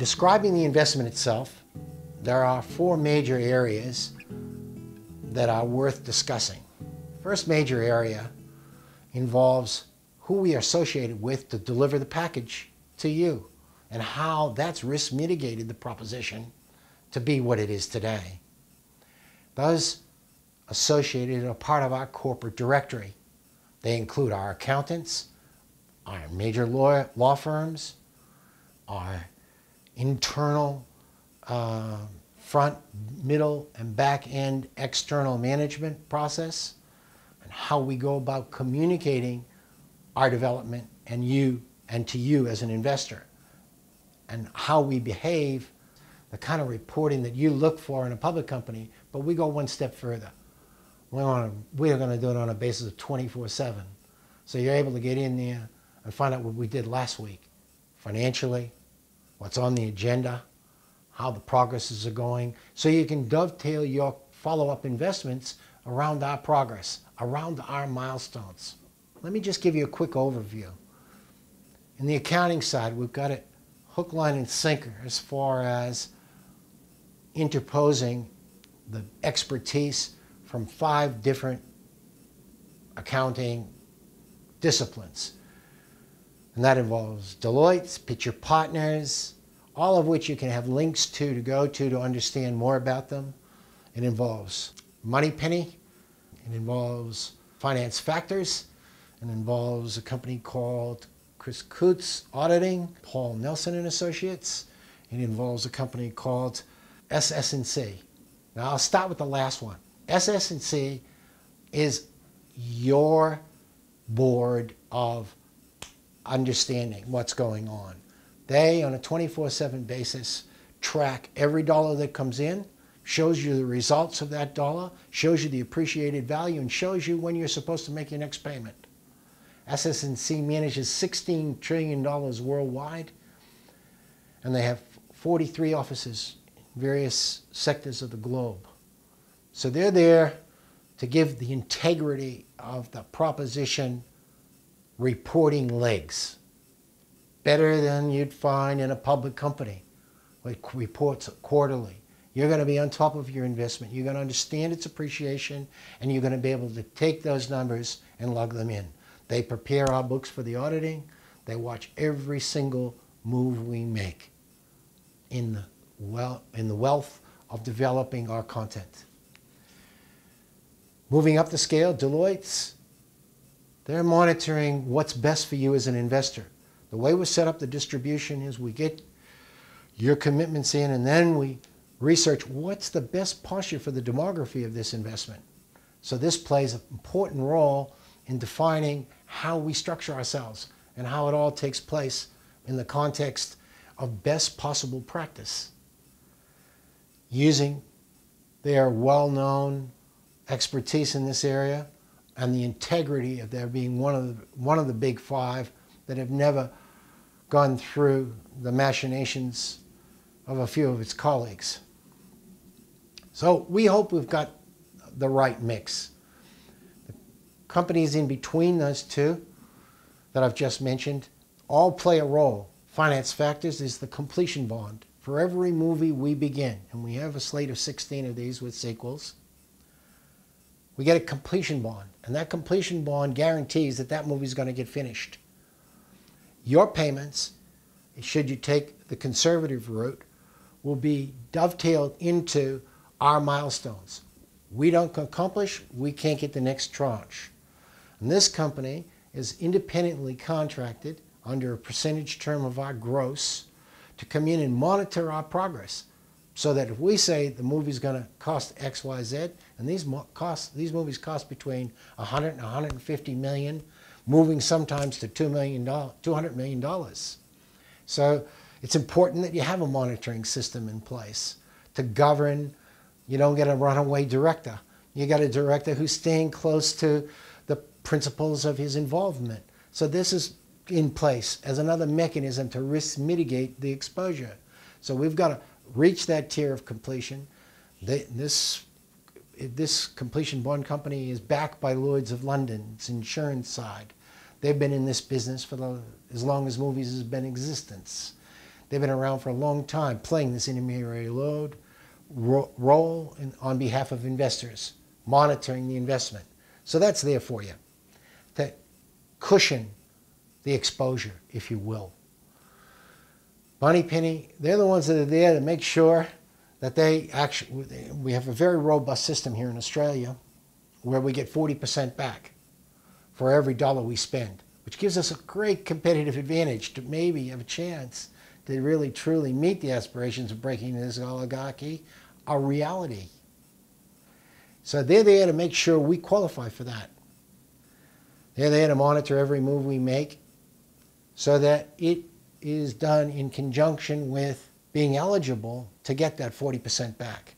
describing the investment itself, there are four major areas that are worth discussing. First major area involves who we are associated with to deliver the package to you and how that's risk mitigated the proposition to be what it is today. Those associated are part of our corporate directory. They include our accountants, our major law firms, our internal front, middle, and back end external management process, and how we go about communicating our development and to you as an investor, and how we behave, the kind of reporting that you look for in a public company. But we go one step further. We are going to do it on a basis of 24/7. So you're able to get in there and find out what we did last week, financially, what's on the agenda, how the progresses are going, so you can dovetail your follow-up investments around our progress, around our milestones. Let me just give you a quick overview. In the accounting side, we've got it hook, line, and sinker as far as interposing the expertise from 5 different accounting disciplines. And that involves Deloitte, Pitcher Partners, all of which you can have links to go to understand more about them. It involves Moneypenny, it involves Finance Factors, it involves a company called Chris Coots Auditing, Paul Nelson and Associates. It involves a company called SS&C. Now I'll start with the last one. SS&C is your board of understanding what's going on. They, on a 24/7 basis, track every dollar that comes in, shows you the results of that dollar, shows you the appreciated value, and shows you when you're supposed to make your next payment. SS&C manages $16 trillion worldwide, and they have 43 offices in various sectors of the globe. So they're there to give the integrity of the proposition reporting legs, better than you'd find in a public company, which reports quarterly. You're going to be on top of your investment. You're going to understand its appreciation, and you're going to be able to take those numbers and log them in. They prepare our books for the auditing. They watch every single move we make in the wealth of developing our content. Moving up the scale, Deloitte's, they're monitoring what's best for you as an investor. The way we set up the distribution is we get your commitments in, and then we research what's the best posture for the demography of this investment. So this plays an important role in defining how we structure ourselves and how it all takes place in the context of best possible practice, using their well-known expertise in this area and the integrity of their being one of the big 5 that have never gone through the machinations of a few of its colleagues. So we hope we've got the right mix. The companies in between those two that I've just mentioned all play a role. Finance Factors is the completion bond for every movie we begin, and we have a slate of 16 of these with sequels. We get a completion bond, and that completion bond guarantees that that movie is going to get finished. Your payments, should you take the conservative route, will be dovetailed into our milestones. We don't accomplish, we can't get the next tranche. And this company is independently contracted under a percentage term of our gross to come in and monitor our progress, so that if we say the movie's going to cost X, Y, Z, and these movies cost between 100 and 150 million, moving sometimes to $200 million. So it's important that you have a monitoring system in place to govern. You don't get a runaway director. You got a director who's staying close to the principles of his involvement. So this is in place as another mechanism to risk mitigate the exposure. So we've got to reach that tier of completion. This completion bond company is backed by Lloyd's of London, its insurance side. They've been in this business for as long as movies has been in existence. They've been around for a long time playing this intermediary role on behalf of investors, monitoring the investment. So that's there for you, to cushion the exposure, if you will. Moneypenny, they're the ones that are there to make sure that we have a very robust system here in Australia where we get 40% back for every dollar we spend, which gives us a great competitive advantage to maybe have a chance to really truly meet the aspirations of breaking this oligarchy a reality. So they're there to make sure we qualify for that. They're there to monitor every move we make so that it is done in conjunction with being eligible to get that 40% back.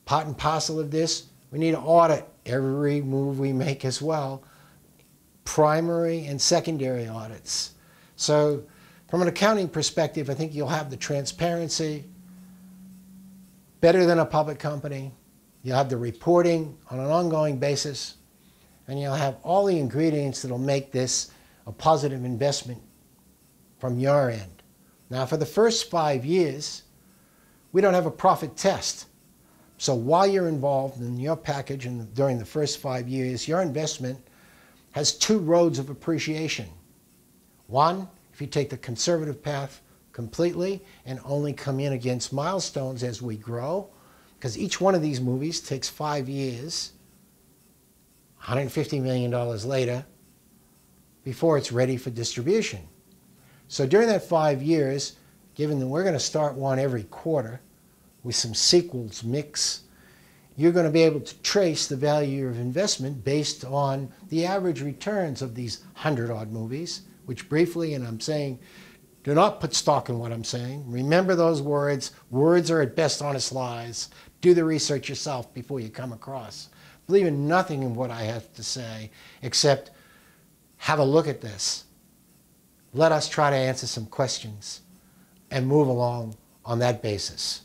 Part and parcel of this, we need to audit every move we make as well, primary and secondary audits. So from an accounting perspective, I think you'll have the transparency, better than a public company. You'll have the reporting on an ongoing basis, and you'll have all the ingredients that'll make this a positive investment from your end. Now, for the first 5 years, we don't have a profit test. So while you're involved in your package and during the first 5 years, your investment has 2 roads of appreciation. One, if you take the conservative path completely and only come in against milestones as we grow, because each one of these movies takes 5 years, $150 million later, before it's ready for distribution. So during that 5 years, given that we're going to start one every quarter with some sequels mix, you're going to be able to trace the value of investment based on the average returns of these 100-odd movies, which briefly, and I'm saying, do not put stock in what I'm saying. Remember those words. Words are at best honest lies. Do the research yourself before you come across. Believe in nothing in what I have to say, except have a look at this. Let us try to answer some questions and move along on that basis.